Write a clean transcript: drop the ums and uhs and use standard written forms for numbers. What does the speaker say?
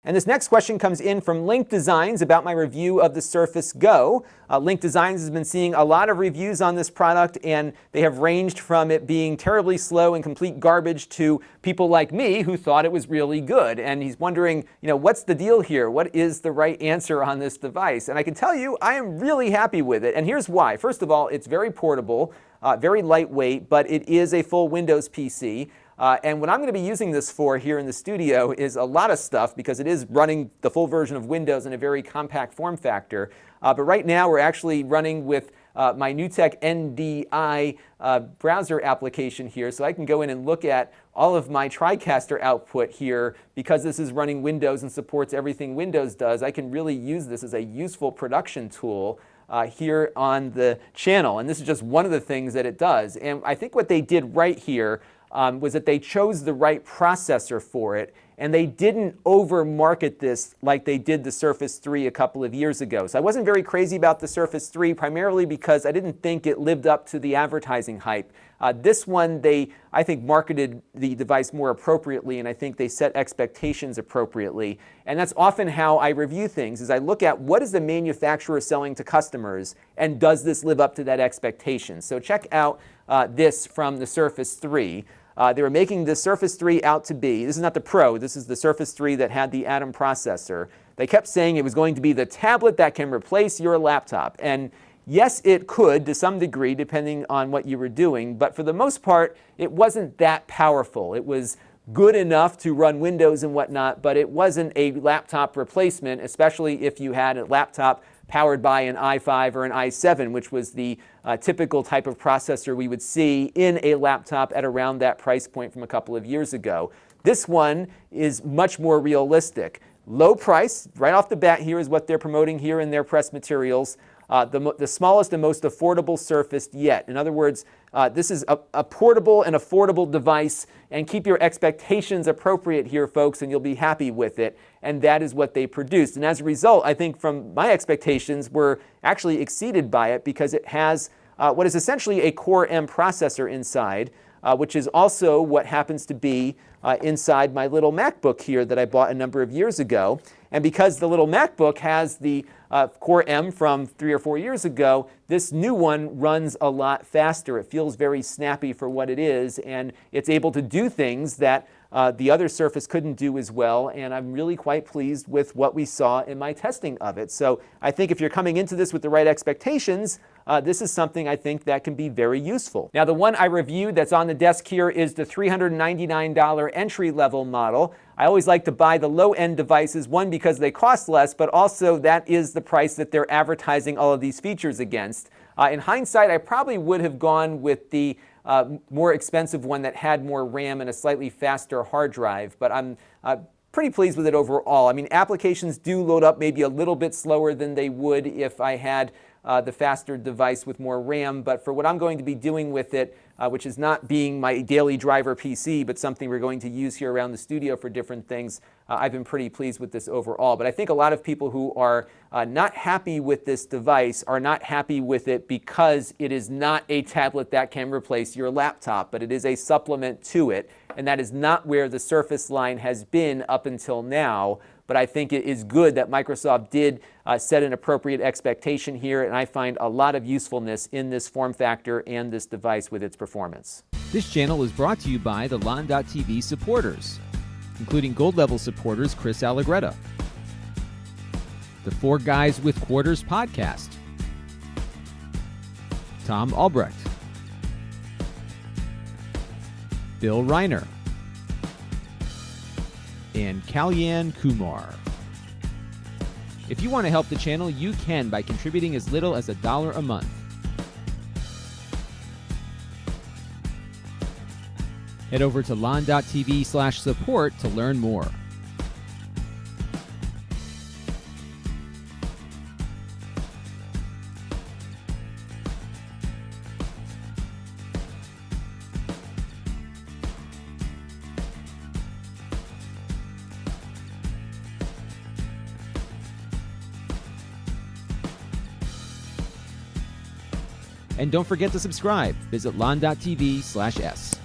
And this next question comes in from Link Designs about my review of the Surface Go. Link Designs has been seeing a lot of reviews on this product, and they have ranged from it being terribly slow and complete garbage to people like me who thought it was really good. And he's wondering, what's the deal here? What is the right answer on this device? And I can tell you, I am really happy with it. And here's why. First of all, it's very portable, very lightweight, but it is a full Windows PC. And what I'm going to be using this for here in the studio is a lot of stuff because it is running the full version of Windows in a very compact form factor. But right now we're actually running with my NewTek NDI browser application here, so I can go in and look at all of my TriCaster output here. Because this is running Windows and supports everything Windows does, I can really use this as a useful production tool here on the channel. And this is just one of the things that it does. And I think what they did right here was that they chose the right processor for it, and they didn't over-market this like they did the Surface 3 a couple of years ago. So I wasn't very crazy about the Surface 3, primarily because I didn't think it lived up to the advertising hype. This one, I think, marketed the device more appropriately, and I think they set expectations appropriately. And that's often how I review things, is I look at what is the manufacturer selling to customers, and does this live up to that expectation? So check out this from the Surface 3. They were making the Surface 3 out to be, this is not the Pro, this is the Surface 3 that had the Atom processor. They kept saying it was going to be the tablet that can replace your laptop. And yes, it could to some degree, depending on what you were doing, but for the most part, it wasn't that powerful. It was good enough to run Windows and whatnot, but it wasn't a laptop replacement, especially if you had a laptop powered by an i5 or an i7, which was the typical type of processor we would see in a laptop at around that price point from a couple of years ago. This one is much more realistic. Low price, right off the bat here is what they're promoting here in their press materials. The smallest and most affordable Surface yet. In other words, this is a portable and affordable device, and keep your expectations appropriate here, folks, and you'll be happy with it. And that is what they produced. And as a result, I think from my expectations were actually exceeded by it, because it has what is essentially a Core M processor inside, which is also what happens to be inside my little MacBook here that I bought a number of years ago. And because the little MacBook has the Core M from 3 or 4 years ago, this new one runs a lot faster. It feels very snappy for what it is, and it's able to do things that the other Surface couldn't do as well, and I'm really quite pleased with what we saw in my testing of it. So I think if you're coming into this with the right expectations, this is something I think that can be very useful. Now, the one I reviewed that's on the desk here is the $399 entry-level model. I always like to buy the low-end devices, one, because they cost less, but also that is the price that they're advertising all of these features against. In hindsight, I probably would have gone with the more expensive one that had more RAM and a slightly faster hard drive, but I'm pretty pleased with it overall. I mean, applications do load up maybe a little bit slower than they would if I had the faster device with more RAM, but for what I'm going to be doing with it, which is not being my daily driver PC, but something we're going to use here around the studio for different things, I've been pretty pleased with this overall. But I think a lot of people who are not happy with this device are not happy with it because it is not a tablet that can replace your laptop, but it is a supplement to it, and that is not where the Surface line has been up until now. But I think it is good that Microsoft did set an appropriate expectation here, and I find a lot of usefulness in this form factor and this device with its performance. This channel is brought to you by the Lon.TV supporters, including gold level supporters Chris Allegretta, the Four Guys with Quarters podcast, Tom Albrecht, Bill Reiner, and Kalyan Kumar. If you want to help the channel, you can by contributing as little as $1 a month. Head over to lon.tv/support to learn more. And don't forget to subscribe. Visit lon.tv/s.